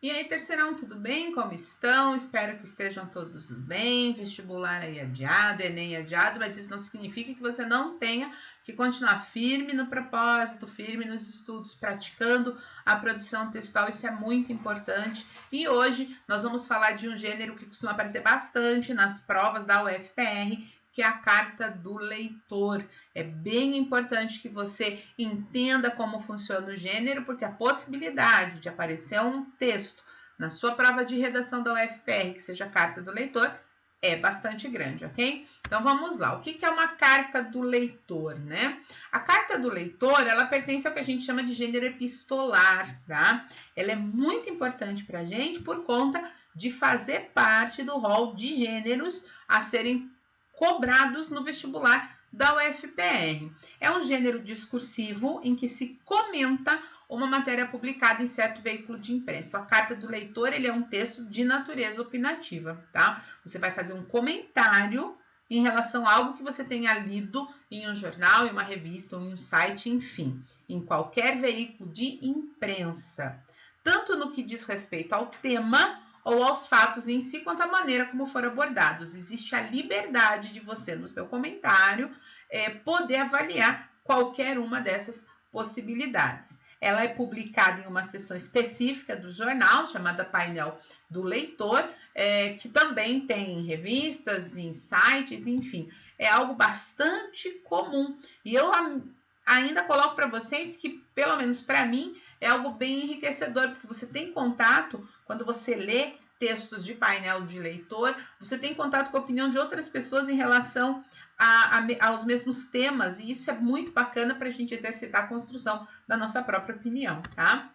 E aí, terceirão, tudo bem? Como estão? Espero que estejam todos bem. Vestibular aí adiado, Enem adiado, mas isso não significa que você não tenha que continuar firme no propósito, firme nos estudos, praticando a produção textual. Isso é muito importante. E hoje nós vamos falar de um gênero que costuma aparecer bastante nas provas da UFPR, que é a carta do leitor. É bem importante que você entenda como funciona o gênero, porque a possibilidade de aparecer um texto na sua prova de redação da UFPR, que seja a carta do leitor, é bastante grande, ok? Então vamos lá. O que é uma carta do leitor, né? A carta do leitor, ela pertence ao que a gente chama de gênero epistolar, tá? Ela é muito importante para a gente por conta de fazer parte do rol de gêneros a serem cobrados no vestibular da UFPR. É um gênero discursivo em que se comenta uma matéria publicada em certo veículo de imprensa. Então, a carta do leitor, ele é um texto de natureza opinativa, tá? Você vai fazer um comentário em relação a algo que você tenha lido em um jornal, em uma revista, ou em um site, enfim, em qualquer veículo de imprensa. Tanto no que diz respeito ao tema ou aos fatos em si, quanto à maneira como foram abordados. Existe a liberdade de você, no seu comentário, poder avaliar qualquer uma dessas possibilidades. Ela é publicada em uma seção específica do jornal, chamada Painel do Leitor, que também tem em revistas, em sites, enfim. É algo bastante comum. E eu ainda coloco para vocês que, pelo menos para mim, é algo bem enriquecedor, porque você tem contato, quando você lê textos de painel de leitor, você tem contato com a opinião de outras pessoas em relação aos mesmos temas, e isso é muito bacana para a gente exercitar a construção da nossa própria opinião, tá?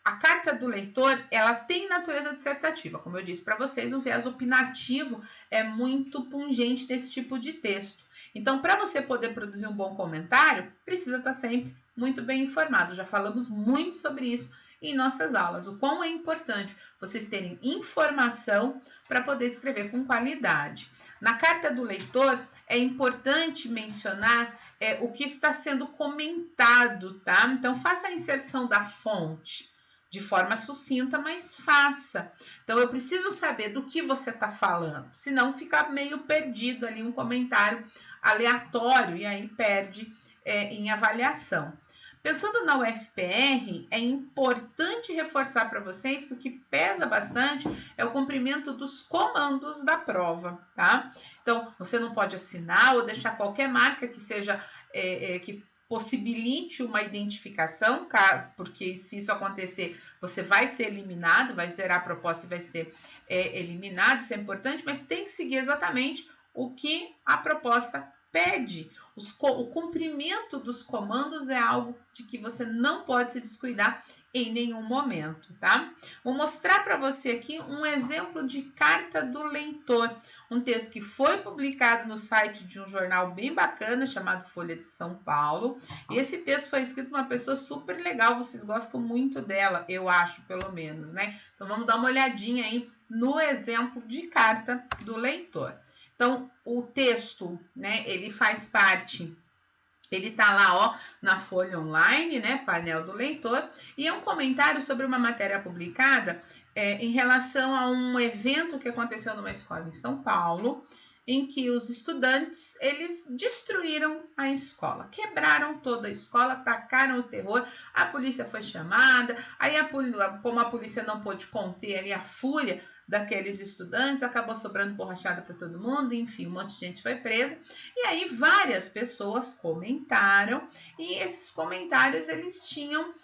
A carta do leitor, ela tem natureza dissertativa, como eu disse para vocês, o viés opinativo é muito pungente nesse tipo de texto. Então, para você poder produzir um bom comentário, precisa estar sempre muito bem informado. Já falamos muito sobre isso em nossas aulas, o quão é importante vocês terem informação para poder escrever com qualidade. Na carta do leitor, é importante mencionar o que está sendo comentado, tá? Então, faça a inserção da fonte de forma sucinta, mas faça. Então, eu preciso saber do que você está falando, senão fica meio perdido ali um comentário aleatório e aí perde em avaliação. Pensando na UFPR, é importante reforçar para vocês que o que pesa bastante é o cumprimento dos comandos da prova, tá? Então, você não pode assinar ou deixar qualquer marca que seja, que possibilite uma identificação, porque se isso acontecer, você vai ser eliminado, vai zerar a proposta e vai ser eliminado, isso é importante, mas tem que seguir exatamente o que a proposta pede. O cumprimento dos comandos é algo de que você não pode se descuidar em nenhum momento, tá? Vou mostrar para você aqui um exemplo de carta do leitor, um texto que foi publicado no site de um jornal bem bacana chamado Folha de São Paulo. E esse texto foi escrito por uma pessoa super legal, vocês gostam muito dela, eu acho, pelo menos, né? Então vamos dar uma olhadinha aí no exemplo de carta do leitor. Então, o texto, né, ele faz parte, ele tá lá, ó, na folha online, né, painel do leitor, e é um comentário sobre uma matéria publicada em relação a um evento que aconteceu numa escola em São Paulo, em que os estudantes, eles destruíram a escola, quebraram toda a escola, atacaram o terror, a polícia foi chamada, aí como a polícia não pôde conter ali a fúria daqueles estudantes, acabou sobrando borrachada para todo mundo, enfim, um monte de gente foi presa, e aí várias pessoas comentaram, e esses comentários, eles tinham,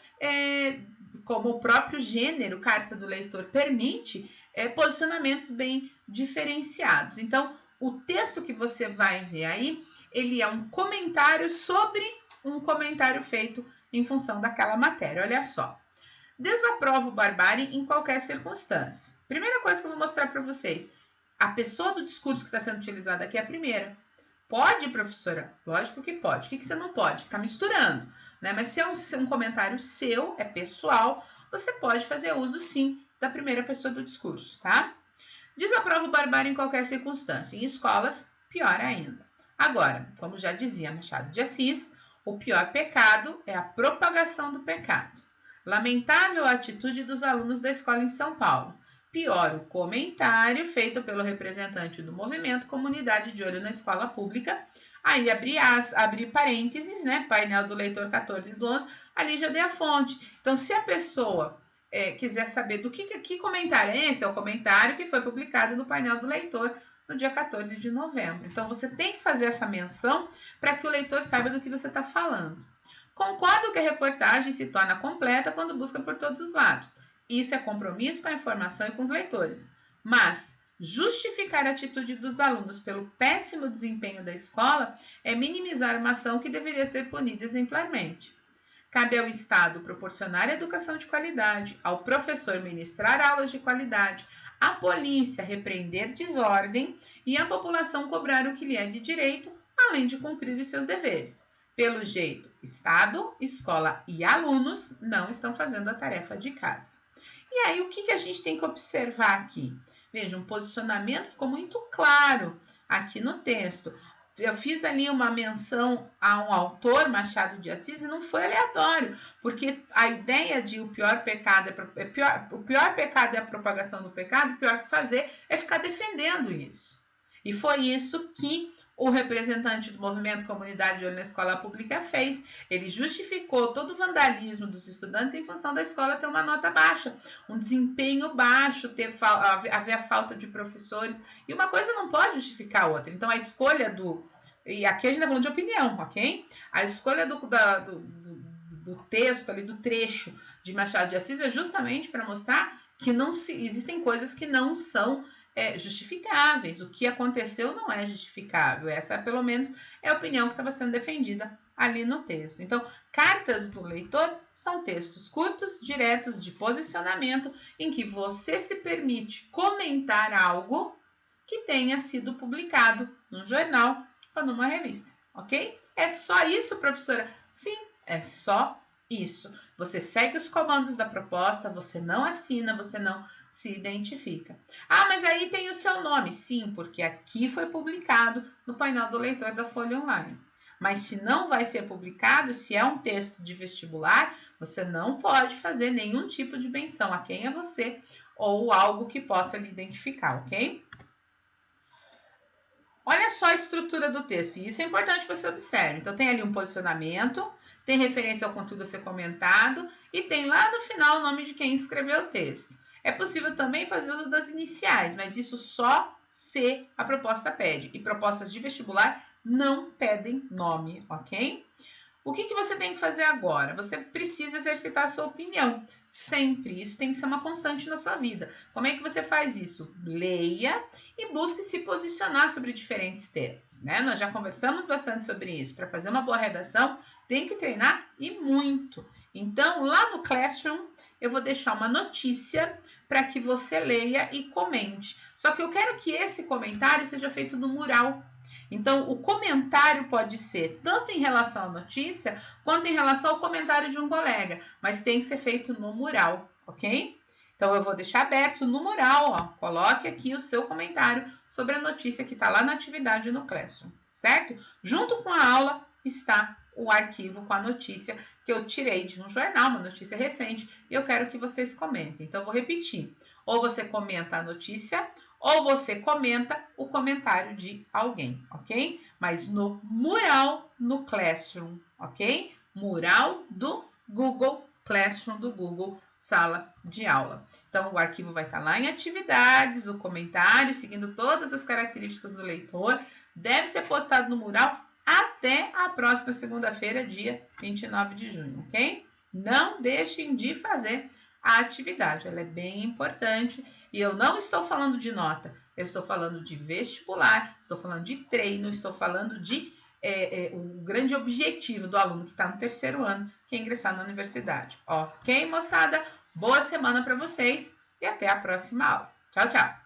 como o próprio gênero Carta do Leitor permite, posicionamentos bem diferenciados. Então, o texto que você vai ver aí, ele é um comentário sobre um comentário feito em função daquela matéria. Olha só. Desaprovo barbárie em qualquer circunstância. Primeira coisa que eu vou mostrar para vocês. A pessoa do discurso que está sendo utilizada aqui é a primeira. Pode, professora? Lógico que pode. O que você não pode? Está misturando, né? Mas se é um comentário seu, é pessoal, você pode fazer uso, sim, da primeira pessoa do discurso, tá? Desaprovo barbárie em qualquer circunstância. Em escolas, pior ainda. Agora, como já dizia Machado de Assis, o pior pecado é a propagação do pecado. Lamentável a atitude dos alunos da escola em São Paulo. Pior, o comentário feito pelo representante do movimento Comunidade de Olho na Escola Pública. Aí abri parênteses, né? Painel do leitor 14 do 11, ali já dei a fonte. Então, se a pessoa quiser saber do que comentário é esse, é o comentário que foi publicado no painel do leitor no dia 14 de novembro. Então, você tem que fazer essa menção para que o leitor saiba do que você está falando. Concordo que a reportagem se torna completa quando busca por todos os lados. Isso é compromisso com a informação e com os leitores. Mas justificar a atitude dos alunos pelo péssimo desempenho da escola é minimizar uma ação que deveria ser punida exemplarmente. Cabe ao Estado proporcionar educação de qualidade, ao professor ministrar aulas de qualidade, à polícia repreender desordem e à população cobrar o que lhe é de direito, além de cumprir os seus deveres. Pelo jeito, Estado, escola e alunos não estão fazendo a tarefa de casa. E aí, o que a gente tem que observar aqui? Veja, um posicionamento ficou muito claro aqui no texto. Eu fiz ali uma menção a um autor, Machado de Assis, e não foi aleatório, porque a ideia de o pior pecado é a propagação do pecado, o pior que fazer é ficar defendendo isso. E foi isso que o representante do movimento Comunidade de Olho na Escola Pública fez. Ele justificou todo o vandalismo dos estudantes em função da escola ter uma nota baixa, um desempenho baixo, haver a falta de professores, e uma coisa não pode justificar a outra. Então, a escolha e aqui a gente está falando de opinião, ok? A escolha do texto, ali, do trecho de Machado de Assis é justamente para mostrar que existem coisas que não são justificáveis. O que aconteceu não é justificável. Essa, pelo menos, é a opinião que estava sendo defendida ali no texto. Então, cartas do leitor são textos curtos, diretos, de posicionamento, em que você se permite comentar algo que tenha sido publicado num jornal ou numa revista, ok? É só isso, professora? Sim, é só isso. Você segue os comandos da proposta, você não assina, você não se identifica. Ah, mas aí tem o seu nome. Sim, porque aqui foi publicado no painel do leitor da Folha Online. Mas se não vai ser publicado, se é um texto de vestibular, você não pode fazer nenhum tipo de menção a quem é você ou algo que possa lhe identificar, ok? Olha só a estrutura do texto, e isso é importante que você observe. Então, tem ali um posicionamento, tem referência ao conteúdo a ser comentado e tem lá no final o nome de quem escreveu o texto. É possível também fazer uso das iniciais, mas isso só se a proposta pede. E propostas de vestibular não pedem nome, ok? O que você tem que fazer agora? Você precisa exercitar a sua opinião, sempre. Isso tem que ser uma constante na sua vida. Como é que você faz isso? Leia e busque se posicionar sobre diferentes temas, né? Nós já conversamos bastante sobre isso. Para fazer uma boa redação, tem que treinar e muito. Então, lá no Classroom, eu vou deixar uma notícia para que você leia e comente. Só que eu quero que esse comentário seja feito no mural. Então, o comentário pode ser tanto em relação à notícia, quanto em relação ao comentário de um colega, mas tem que ser feito no mural, ok? Então, eu vou deixar aberto no mural, ó, coloque aqui o seu comentário sobre a notícia que está lá na atividade no Classroom, certo? Junto com a aula está o arquivo com a notícia que eu tirei de um jornal, uma notícia recente, e eu quero que vocês comentem. Então, eu vou repetir. Ou você comenta a notícia, ou você comenta o comentário de alguém, ok? Mas no mural no Classroom, ok? Mural do Google Classroom, do Google Sala de Aula. Então, o arquivo vai estar lá em atividades, o comentário, seguindo todas as características do leitor, deve ser postado no mural até a próxima segunda-feira, dia 29 de junho, ok? Não deixem de fazer a atividade, ela é bem importante e eu não estou falando de nota, eu estou falando de vestibular, estou falando de treino, estou falando de o grande objetivo do aluno que está no terceiro ano, que é ingressar na universidade. Ok, moçada? Boa semana para vocês e até a próxima aula. Tchau, tchau!